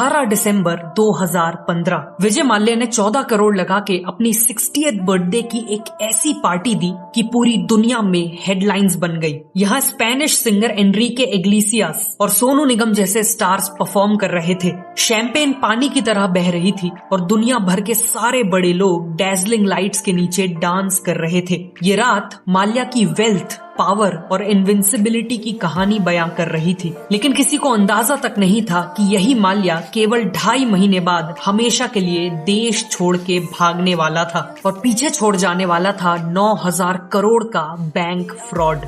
18 दिसंबर 2015 विजय माल्या ने 14 करोड़ लगा के अपनी 60th बर्थडे की एक ऐसी पार्टी दी कि पूरी दुनिया में हेडलाइंस बन गई। यहाँ स्पेनिश सिंगर एनरिके इग्लेसियास और सोनू निगम जैसे स्टार्स परफॉर्म कर रहे थे। शैंपेन पानी की तरह बह रही थी और दुनिया भर के सारे बड़े लोग डैज़लिंग लाइट्स के नीचे डांस कर रहे थे। ये रात माल्या की वेल्थ, पावर और इनविंसिबिलिटी की कहानी बयां कर रही थी, लेकिन किसी को अंदाजा तक नहीं था कि यही माल्या केवल 2.5 महीने बाद हमेशा के लिए देश छोड़ के भागने वाला था और पीछे छोड़ जाने वाला था 9,000 करोड़ का बैंक फ्रॉड।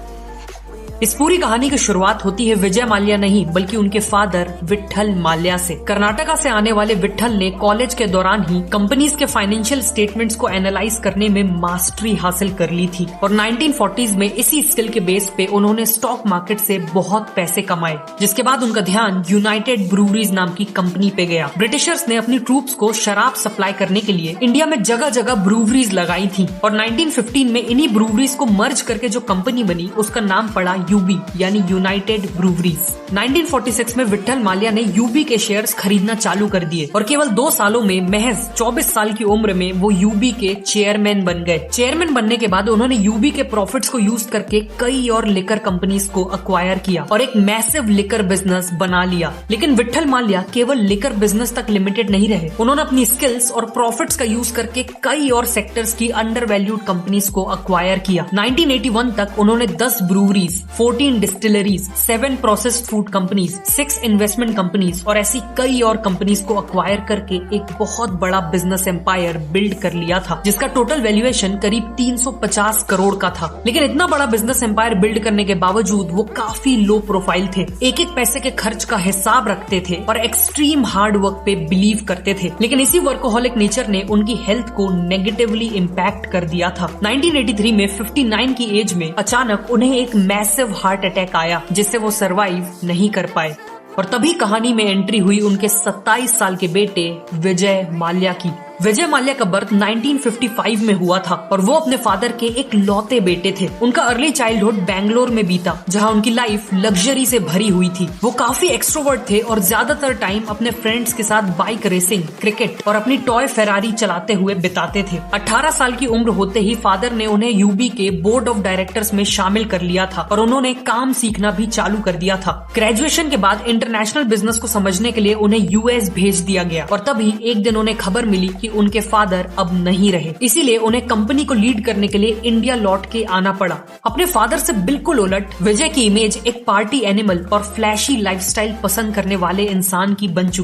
इस पूरी कहानी की शुरुआत होती है विजय माल्या नहीं बल्कि उनके फादर विट्ठल माल्या से। कर्नाटका से आने वाले विट्ठल ने कॉलेज के दौरान ही कंपनीज के फाइनेंशियल स्टेटमेंट्स को एनालाइज करने में मास्टरी हासिल कर ली थी और 1940s में इसी स्किल के बेस पे उन्होंने स्टॉक मार्केट से बहुत पैसे कमाए, जिसके बाद उनका ध्यान यूनाइटेड ब्रूवरीज नाम की कंपनी पे गया। ब्रिटिशर्स ने अपनी ट्रूप्स को शराब सप्लाई करने के लिए इंडिया में जगह जगह ब्रूवरीज लगाई थी और 1915 में इन्हीं ब्रूवरीज को मर्ज करके जो कंपनी बनी उसका नाम पड़ा यूबी यानी यूनाइटेड ब्रूवरीज। 1946 में विट्ठल माल्या ने यूबी के शेयर्स खरीदना चालू कर दिए और केवल 2 सालों में महज 24 साल की उम्र में वो यूबी के चेयरमैन बन गए। चेयरमैन बनने के बाद उन्होंने यूबी के प्रॉफिट्स को यूज करके कई और लिकर कंपनीज को अक्वायर किया और एक मैसिव लिकर बिजनेस बना लिया। लेकिन विट्ठल माल्या केवल लिकर बिजनेस तक लिमिटेड नहीं रहे। उन्होंने अपनी स्किल्स और प्रॉफिट्स का यूज करके कई और सेक्टर्स की अंडर वैल्यूड कंपनीज को अक्वायर किया। 1981 तक उन्होंने 10 breweries, 14 distilleries, 7 processed food companies, 6 investment companies और ऐसी कई और कंपनीज को अक्वायर करके एक बहुत बड़ा बिजनेस एम्पायर बिल्ड कर लिया था, जिसका टोटल वैल्यूएशन करीब 350 करोड़ का था। लेकिन इतना बड़ा बिजनेस एम्पायर बिल्ड करने के बावजूद वो काफी लो प्रोफाइल थे, एक एक पैसे के खर्च का हिसाब रखते थे और एक्सट्रीम हार्ड वर्क पे बिलीव करते थे। लेकिन इसी वर्कोहॉलिक नेचर ने उनकी हेल्थ को नेगेटिवली इम्पैक्ट कर दिया था। 1983 में 59 की एज में अचानक उन्हें एक मैसिव हार्ट अटैक आया, जिससे वो सरवाइव नहीं कर पाए और तभी कहानी में एंट्री हुई उनके 27 साल के बेटे विजय माल्या की। विजय माल्या का बर्थ 1955 में हुआ था और वो अपने फादर के एक लौते बेटे थे। उनका अर्ली चाइल्डहुड बैंगलोर में बीता, जहां उनकी लाइफ लग्जरी से भरी हुई थी। वो काफी एक्सट्रोवर्ट थे और ज्यादातर टाइम अपने फ्रेंड्स के साथ बाइक रेसिंग, क्रिकेट और अपनी टॉय फेरारी चलाते हुए बिताते थे। 18 साल की उम्र होते ही फादर ने उन्हें यूबी के बोर्ड ऑफ डायरेक्टर्स में शामिल कर लिया था और उन्होंने काम सीखना भी चालू कर दिया था। ग्रेजुएशन के बाद इंटरनेशनल बिजनेस को समझने के लिए उन्हें यूएस भेज दिया गया और तभी एक दिन उन्हें खबर मिली कि उनके फादर अब नहीं रहे। इसीलिए उन्हें कंपनी को लीड करने के लिए इंडिया लौट के आना पड़ा। अपने फादर से बिल्कुल उलट विजय की इमेज एक पार्टी एनिमल और फ्लैशी लाइफस्टाइल पसंद करने वाले इंसान की बन चुकी